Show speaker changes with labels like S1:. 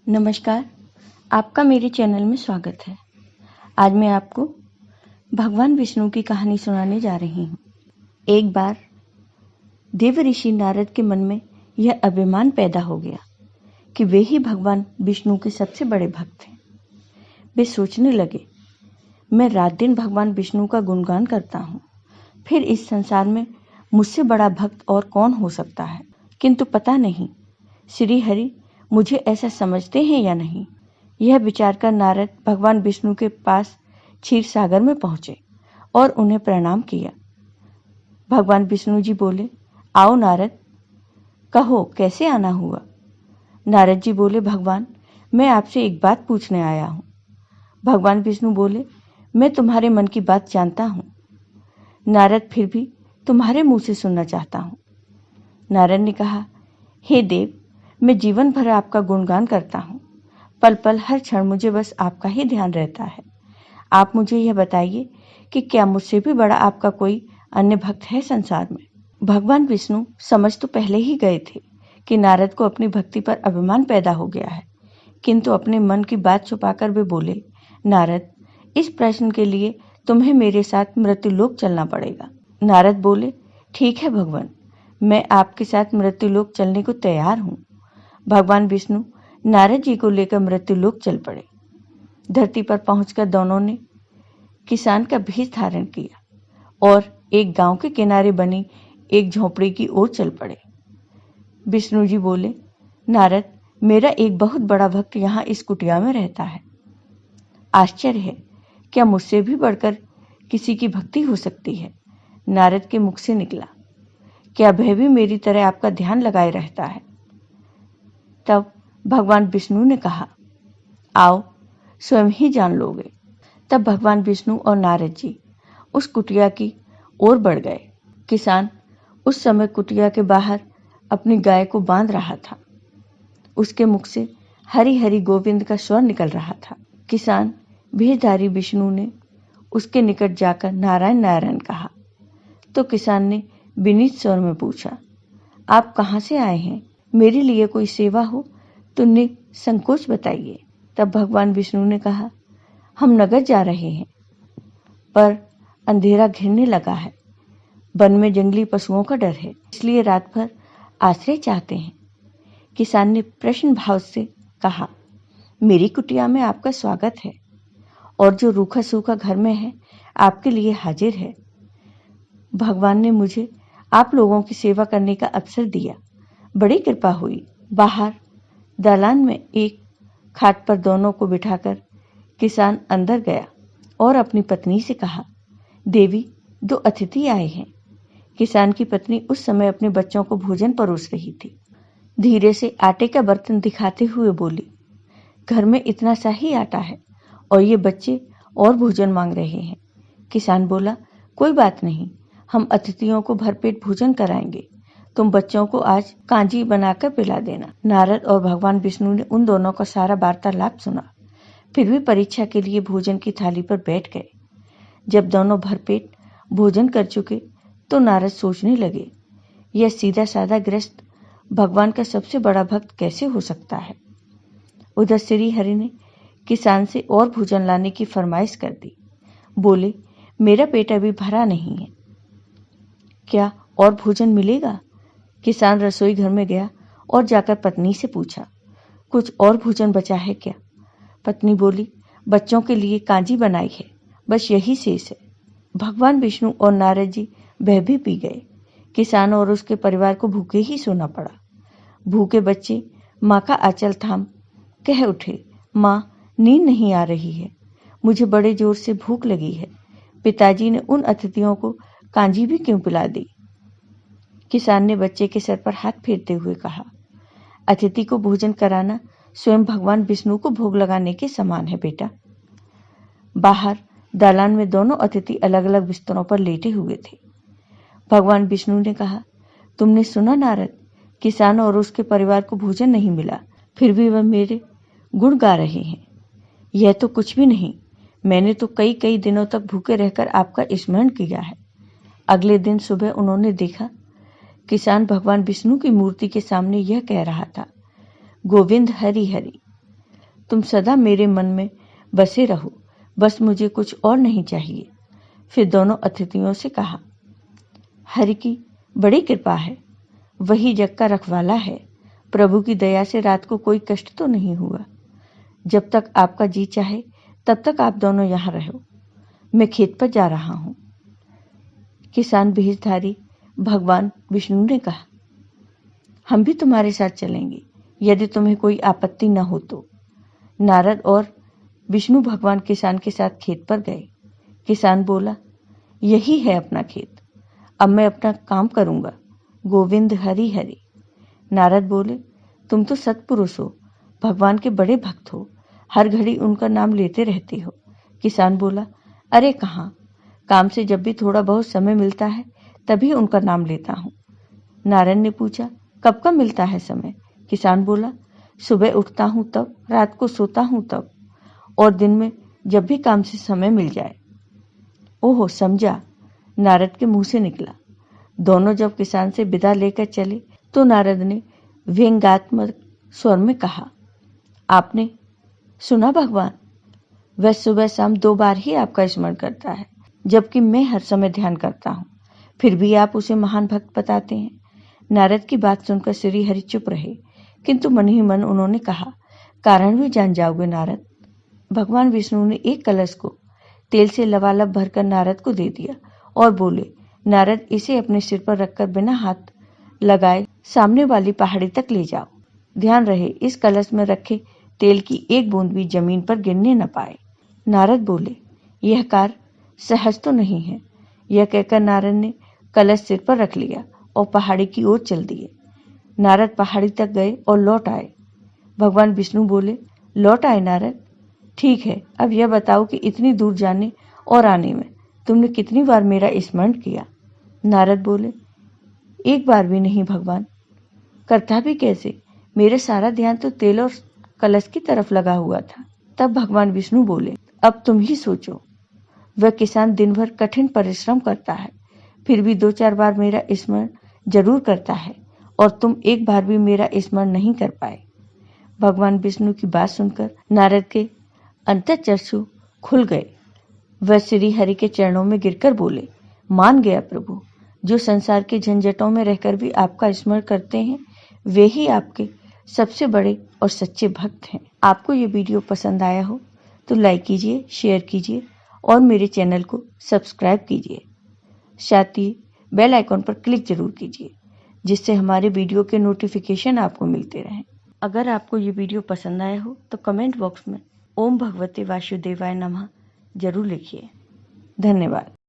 S1: नमस्कार, आपका मेरे चैनल में स्वागत है। आज मैं आपको भगवान विष्णु की कहानी सुनाने जा रही हूँ। एक बार देव ऋषि नारद के मन में यह अभिमान पैदा हो गया कि वे ही भगवान विष्णु के सबसे बड़े भक्त हैं। वे सोचने लगे, मैं रात दिन भगवान विष्णु का गुणगान करता हूँ, फिर इस संसार में मुझसे बड़ा भक्त और कौन हो सकता है। किंतु पता नहीं श्री हरि मुझे ऐसा समझते हैं या नहीं। यह विचार कर नारद भगवान विष्णु के पास क्षीर सागर में पहुंचे और उन्हें प्रणाम किया। भगवान विष्णु जी बोले, आओ नारद, कहो कैसे आना हुआ। नारद जी बोले, भगवान मैं आपसे एक बात पूछने आया हूँ। भगवान विष्णु बोले, मैं तुम्हारे मन की बात जानता हूँ। नारद, फिर भी तुम्हारे मुंह से सुनना चाहता हूँ। नारद ने कहा, हे देव, मैं जीवन भर आपका गुणगान करता हूँ। पल पल हर क्षण मुझे बस आपका ही ध्यान रहता है। आप मुझे यह बताइए कि क्या मुझसे भी बड़ा आपका कोई अन्य भक्त है संसार में। भगवान विष्णु समझ तो पहले ही गए थे कि नारद को अपनी भक्ति पर अभिमान पैदा हो गया है, किंतु अपने मन की बात छुपाकर वे बोले, नारद, इस प्रश्न के लिए तुम्हें मेरे साथ मृत्युलोक चलना पड़ेगा। नारद बोले, ठीक है भगवान, मैं आपके साथ मृत्युलोक चलने को तैयार हूँ। भगवान विष्णु नारद जी को लेकर मृत्युलोक चल पड़े। धरती पर पहुंचकर दोनों ने किसान का भेष धारण किया और एक गांव के किनारे बनी एक झोपड़ी की ओर चल पड़े। विष्णु जी बोले, नारद, मेरा एक बहुत बड़ा भक्त यहाँ इस कुटिया में रहता है। आश्चर्य है, क्या मुझसे भी बढ़कर किसी की भक्ति हो सकती है। नारद के मुख से निकला, क्या वह भी मेरी तरह आपका ध्यान लगाए रहता है। तब भगवान विष्णु ने कहा, आओ स्वयं ही जान लोगे। तब भगवान विष्णु और नारद जी उस कुटिया की ओर बढ़ गए। किसान उस समय कुटिया के बाहर अपनी गाय को बांध रहा था। उसके मुख से हरि हरि गोविंद का स्वर निकल रहा था। किसान भेषधारी विष्णु ने उसके निकट जाकर नारायण नारायण कहा तो किसान ने विनीत स्वर में पूछा, आप कहाँ से आए हैं? मेरे लिए कोई सेवा हो तो निसंकोच बताइए। तब भगवान विष्णु ने कहा, हम नगर जा रहे हैं, पर अंधेरा घिरने लगा है। वन में जंगली पशुओं का डर है, इसलिए रात भर आश्रय चाहते हैं। किसान ने प्रश्न भाव से कहा, मेरी कुटिया में आपका स्वागत है और जो रूखा सूखा घर में है आपके लिए हाजिर है। भगवान ने मुझे आप लोगों की सेवा करने का अवसर दिया, बड़ी कृपा हुई। बाहर दालान में एक खाट पर दोनों को बिठाकर किसान अंदर गया और अपनी पत्नी से कहा, देवी, दो अतिथि आए हैं। किसान की पत्नी उस समय अपने बच्चों को भोजन परोस रही थी। धीरे से आटे का बर्तन दिखाते हुए बोली, घर में इतना सा ही आटा है और ये बच्चे और भोजन मांग रहे हैं। किसान बोला, कोई बात नहीं, हम अतिथियों को भरपेट भोजन कराएंगे। तुम बच्चों को आज कांजी बनाकर पिला देना। नारद और भगवान विष्णु ने उन दोनों का सारा वार्तालाप सुना, फिर भी परीक्षा के लिए भोजन की थाली पर बैठ गए। जब दोनों भरपेट भोजन कर चुके तो नारद सोचने लगे, यह सीधा साधा गृहस्थ भगवान का सबसे बड़ा भक्त कैसे हो सकता है। उधर श्री हरि ने किसान से और भोजन लाने की फरमाइश कर दी। बोले, मेरा पेट अभी भरा नहीं है, क्या और भोजन मिलेगा? किसान रसोई घर में गया और जाकर पत्नी से पूछा, कुछ और भोजन बचा है क्या? पत्नी बोली, बच्चों के लिए कांजी बनाई है, बस यही शेष है। भगवान विष्णु और नारद जी वह भी पी गए। किसान और उसके परिवार को भूखे ही सोना पड़ा। भूखे बच्चे माँ का आंचल थाम कह उठे, माँ, नींद नहीं आ रही है, मुझे बड़े जोर से भूख लगी है। पिताजी ने उन अतिथियों को कांजी भी क्यों पिला दी? किसान ने बच्चे के सर पर हाथ फेरते हुए कहा, अतिथि को भोजन कराना स्वयं भगवान विष्णु को भोग लगाने के समान है बेटा। बाहर दालान में दोनों अतिथि अलग अलग बिस्तरों पर लेटे हुए थे। भगवान विष्णु ने कहा, तुमने सुना नारद, किसान और उसके परिवार को भोजन नहीं मिला, फिर भी वह मेरे गुण गा रहे हैं। यह तो कुछ भी नहीं, मैंने तो कई कई दिनों तक भूखे रहकर आपका स्मरण किया है। अगले दिन सुबह उन्होंने देखा, किसान भगवान विष्णु की मूर्ति के सामने यह कह रहा था, गोविंद हरि हरि। तुम सदा मेरे मन में बसे रहो, बस मुझे कुछ और नहीं चाहिए। फिर दोनों अतिथियों से कहा, हरि की बड़ी कृपा है, वही जग का रखवाला है। प्रभु की दया से रात को कोई कष्ट तो नहीं हुआ। जब तक आपका जी चाहे तब तक आप दोनों यहाँ रहो, मैं खेत पर जा रहा हूँ। किसान बीजधारी भगवान विष्णु ने कहा, हम भी तुम्हारे साथ चलेंगे यदि तुम्हें कोई आपत्ति न हो तो। नारद और विष्णु भगवान किसान के साथ खेत पर गए। किसान बोला, यही है अपना खेत, अब मैं अपना काम करूंगा। गोविंद हरि हरि। नारद बोले, तुम तो सत्पुरुष हो, भगवान के बड़े भक्त हो, हर घड़ी उनका नाम लेते रहते हो। किसान बोला, अरे कहाँ, काम से जब भी थोड़ा बहुत समय मिलता है तभी उनका नाम लेता हूँ। नारद ने पूछा, कब कब मिलता है समय? किसान बोला, सुबह उठता हूँ तब, रात को सोता हूँ तब, और दिन में जब भी काम से समय मिल जाए। ओहो, समझा, नारद के मुंह से निकला। दोनों जब किसान से विदा लेकर चले तो नारद ने व्यंग्यात्मक स्वर में कहा, आपने सुना भगवान, वह सुबह शाम 2 बार ही आपका स्मरण करता है, जबकि मैं हर समय ध्यान करता हूँ, फिर भी आप उसे महान भक्त बताते हैं। नारद की बात सुनकर श्री हरि चुप रहे, किंतु मन ही मन उन्होंने कहा, कारण भी जान जाओगे नारद। भगवान विष्णु ने एक कलश को तेल से लबालब भरकर नारद को दे दिया और बोले, नारद, इसे अपने सिर पर रखकर बिना हाथ लगाए सामने वाली पहाड़ी तक ले जाओ। ध्यान रहे इस कलश में रखे तेल की एक बूंद भी जमीन पर गिरने न पाए। नारद बोले, यह कार्य सहज तो नहीं है। यह कहकर नारद ने कलश सिर पर रख लिया और पहाड़ी की ओर चल दिए। नारद पहाड़ी तक गए और लौट आए। भगवान विष्णु बोले, लौट आए नारद? ठीक है, अब यह बताओ कि इतनी दूर जाने और आने में तुमने कितनी बार मेरा स्मरण किया? नारद बोले, एक बार भी नहीं भगवान। करता भी कैसे? मेरे सारा ध्यान तो तेल और कलश की तरफ लगा हुआ था। तब भगवान विष्णु बोले, अब तुम ही सोचो, वह किसान दिन भर कठिन परिश्रम करता है, फिर भी 2-4 बार मेरा स्मरण जरूर करता है, और तुम एक बार भी मेरा स्मरण नहीं कर पाए। भगवान विष्णु की बात सुनकर नारद के अंतःचक्षु खुल गए। वह श्री हरि के चरणों में गिरकर बोले, मान गया प्रभु, जो संसार के झंझटों में रहकर भी आपका स्मरण करते हैं वे ही आपके सबसे बड़े और सच्चे भक्त हैं। आपको ये वीडियो पसंद आया हो तो लाइक कीजिए, शेयर कीजिए और मेरे चैनल को सब्सक्राइब कीजिए। साथ ही बेल आइकॉन पर क्लिक जरूर कीजिए, जिससे हमारे वीडियो के नोटिफिकेशन आपको मिलते रहें। अगर आपको ये वीडियो पसंद आया हो तो कमेंट बॉक्स में ओम भगवते वासुदेवाय नमः जरूर लिखिए। धन्यवाद।